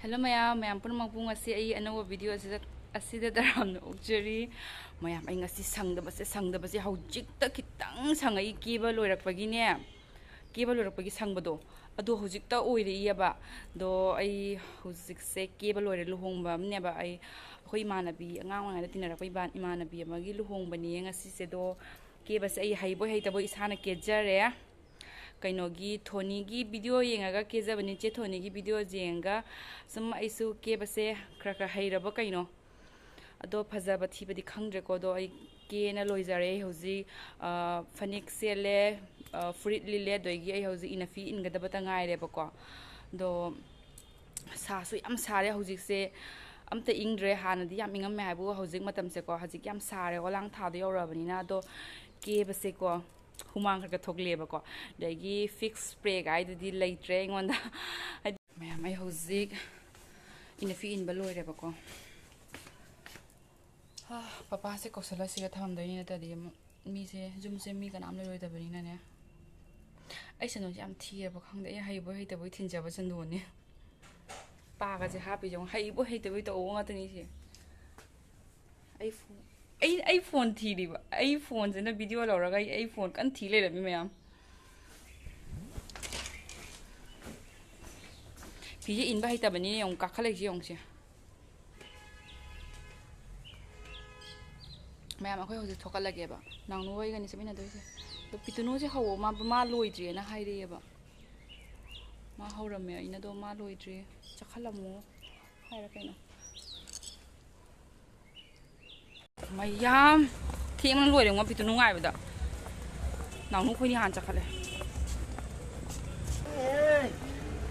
Hello mayam punmang asi ai anawa video asida daram ukjari mayam ai ngasi sangdabase hojikta kitang sangai kiba loirakpagi ne kiba loirakpagi sangbado adu hojikta oiriyaba do ai hojikse kiba loire luhongba neba ai khoi manabi angang wangada tinarakpai ban imanabi amagi luhongbani ngasi se do kebase ai haiboi haitabo isana kejare kainogi thoni video yengaga kezabani che thoni video jenga sum aisu kebase khra hairaba kaino ado phajaba thibadi khangdre ko do ai kena loizare hoji phanik sele fruit lile doigi ai hoji inafi ingadaba ta ngaire bako do sa su yam sare hoji se amta ingre hanadi yam ingam haibu hoji matam se ko hoji yam sare olang thado yorabani na do kebase ko humang ka thogle ko dagi fix spray guy di laitre ngonda mayam ai hozik ina fi in baloi re ko papa se kosala siga tham dai na tadi mi se jum se mi kanam le roi da bani na ne ai sano jam thi ba khang dai hai bo hai ta bo thin ja ba sandu ne pa ga je ha pi jong hai bo hai ta bo to nga tani se ai phone thi di ba ai phone jena video la ra ga ai phone kan thi le ra mi mayam pi je in ba hai ta bani yong ka khale ji yong se mayam akhoi hoji thokal lage ba nang no wai ga ni se mina do se to pituno je hawo ma loi dri na hai re ba ma hauram me ina do ma loi dri chakhalamu hai ra kaina mayam thiang loi re ngom pitu nungai bada nang nu khoi ni han chakhale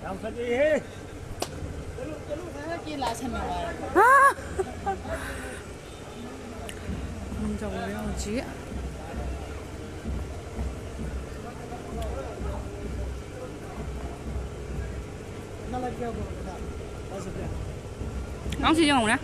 làm sao đi he cái lá xanh mà không trồng với ông chị nó là kêu nóng gì không nè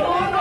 Oh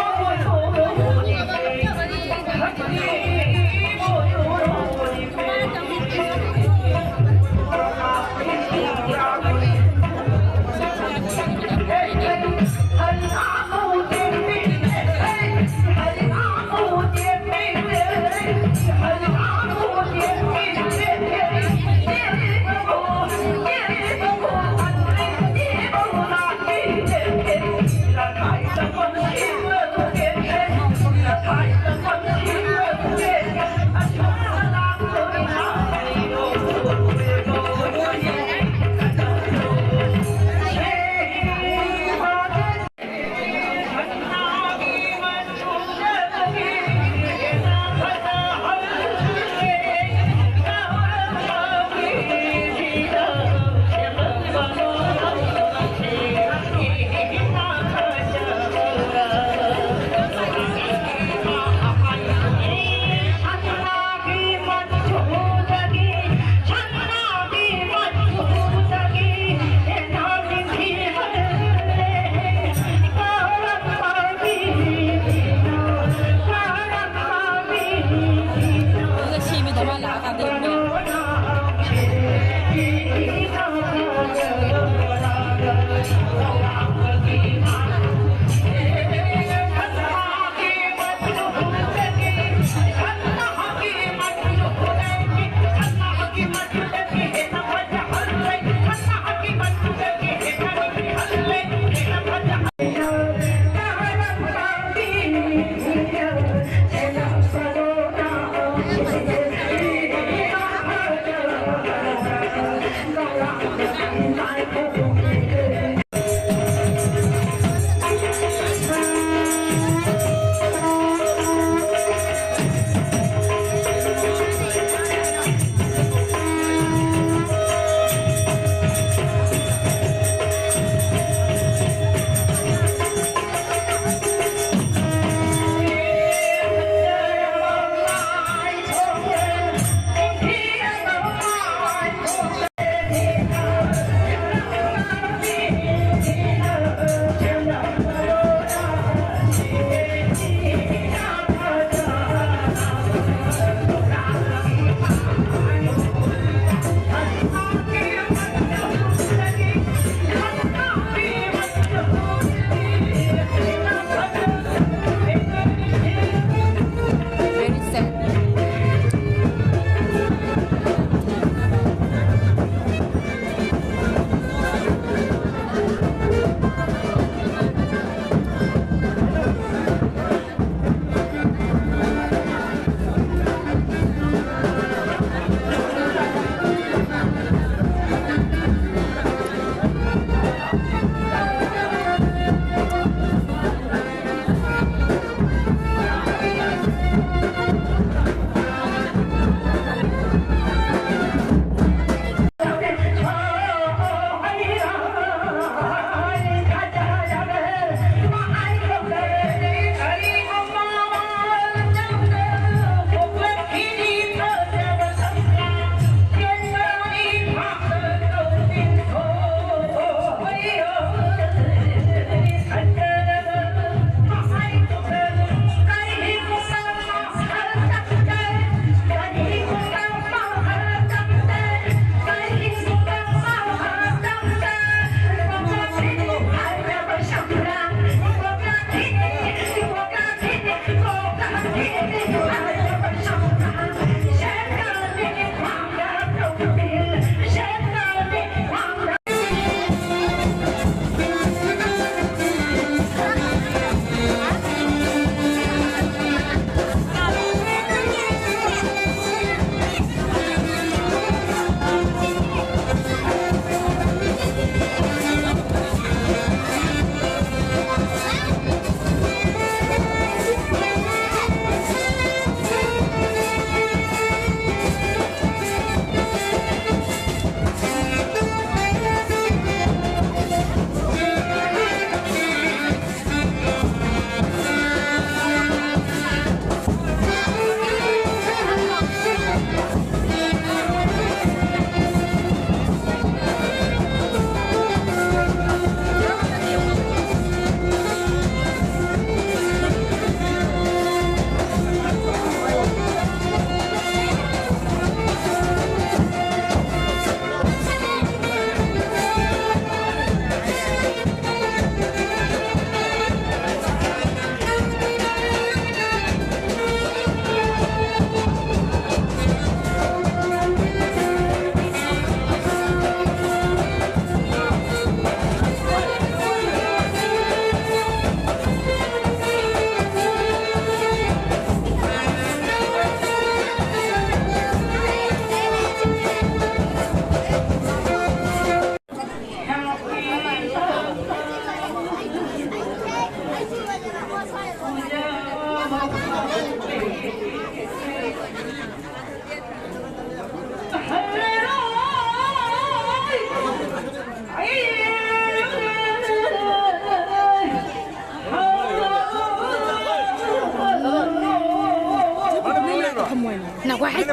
Nào quá hết.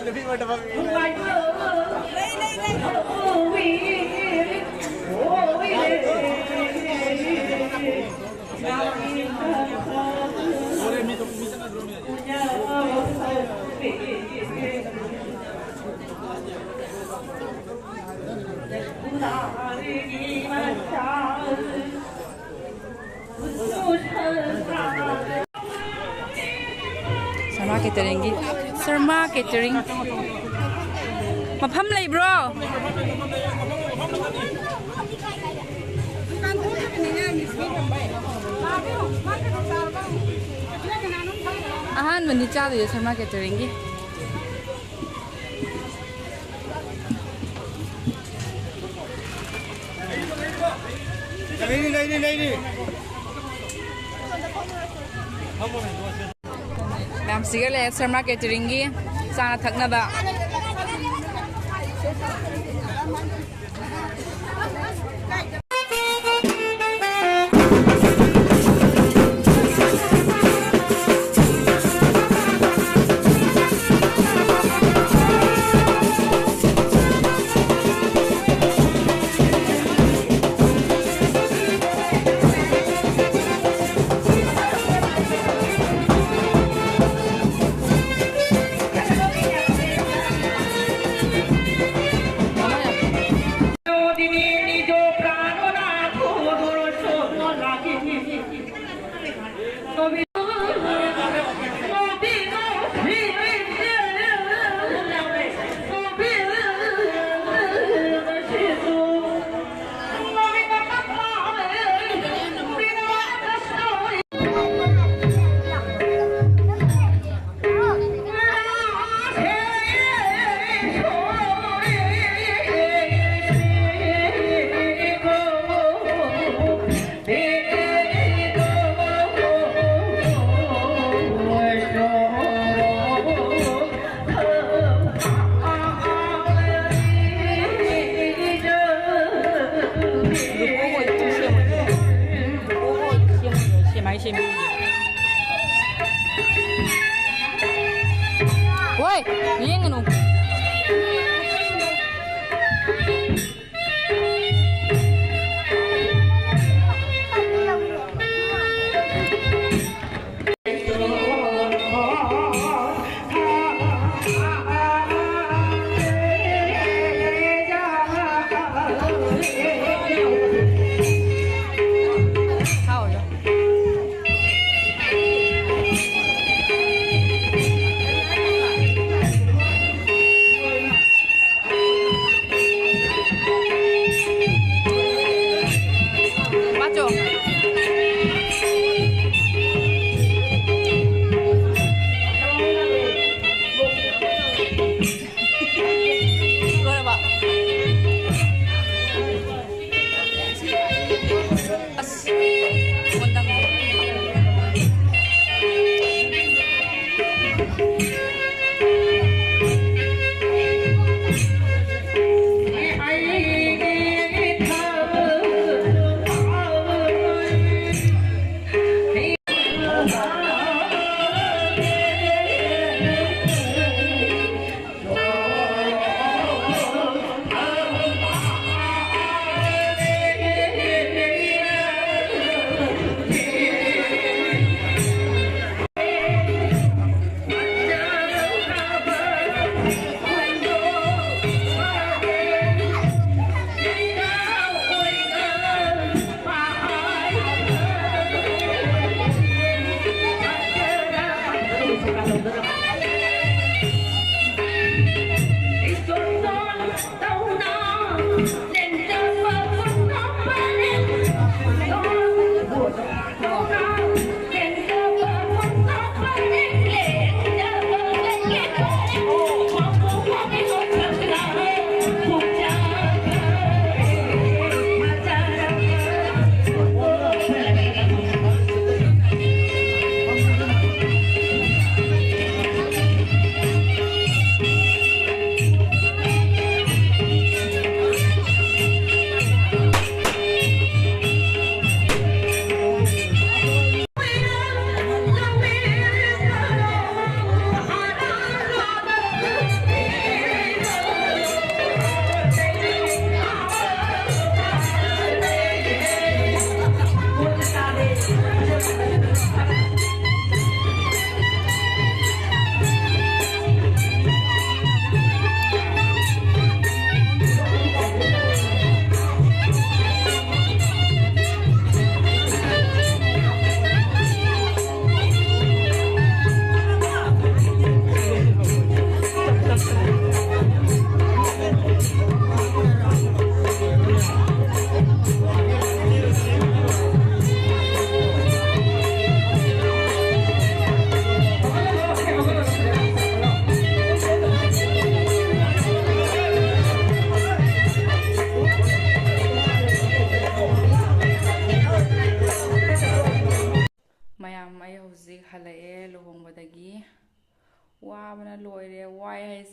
Lebih mau dapat. Sarma Catering กี้ Sarma Catering มาพัมเลย bro อาหารวันนี้จ้าเลย Sarma Catering กี้ Ini. Ma'am sige le Sarma Catering กี้ sana thakna ba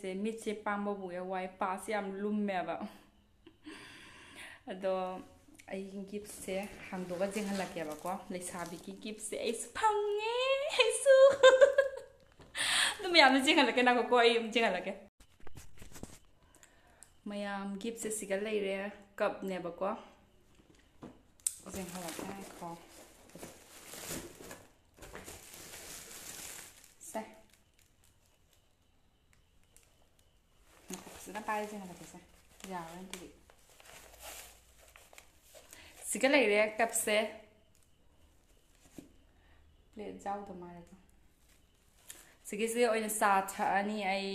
ꯑꯩꯁꯦ ꯃꯤꯠꯁꯦ ꯄꯥꯡꯕꯕꯨ ꯋꯥꯏ ꯄꯥꯁꯦ ꯌꯥꯝ ꯂꯨꯝꯃꯦꯕ ꯑꯗꯣ ꯑꯩꯒꯤ ꯒꯤꯐꯁꯦ ꯍꯥꯡꯗꯣꯛꯑꯒ ꯌꯦꯡꯍꯜꯂꯛꯀꯦꯕꯀꯣ ꯂꯩꯁꯥꯕꯤꯒꯤ ꯒꯤꯐꯁꯦ ꯑꯩꯁꯨ ꯐꯪꯉꯦ ꯑꯩꯁꯨ ꯑꯗꯨ ꯃꯌꯥꯝꯅ ꯌꯦꯡꯍꯜꯂꯛꯀꯦ ꯅꯥꯀꯣ ꯑꯩ ꯑꯃꯨꯛ ꯌꯦꯡꯍꯜꯂꯛꯀꯦ ꯃꯌꯥꯝ ꯒꯤꯐꯁꯦ ꯁꯤꯒ ꯂꯩꯔꯦ ꯀꯞꯅꯦꯕꯀꯣ ꯌꯦꯡꯍꯜꯂꯛꯀꯦ ꯍꯥꯏꯀꯣ ꯁꯦ ꯐꯖꯅ ꯄꯥꯏꯔ ꯌꯦꯡꯍꯜꯂꯛꯀꯦꯁꯦ ꯌꯥꯔꯣꯏ ꯑꯗꯨꯗꯤ सिगा लेरे कप से प्लेट जाओ तुम्हारे को सिगे से ओइन सा थानी आई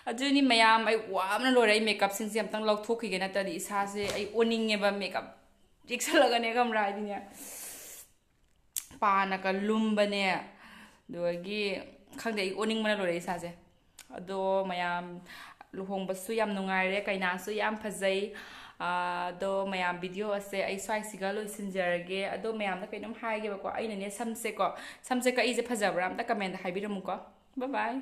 अजुनी मयाम आई वामना लोरे मेकअप सिंग से अमतंग लौथोखिगे नतदी इसा से आई ओनिंगेबा मेकअप जिक्सलगने कमरा दिने पाना का लुम्बने दोगी खंगदे आई ओनिंगमना लोरे इसा से अदो मयाम लुहोंबसु याम नुंगाइरे काइनासु याम फजै अदो मयाम वीडियो असे आई स्वाइसिगा लोइसिनजरगे अदो मयाम दा कइनम हाइगेबको आइनने समसे कइजे फजबरा अमता कमेंट हाइबिरमुको बाय बाय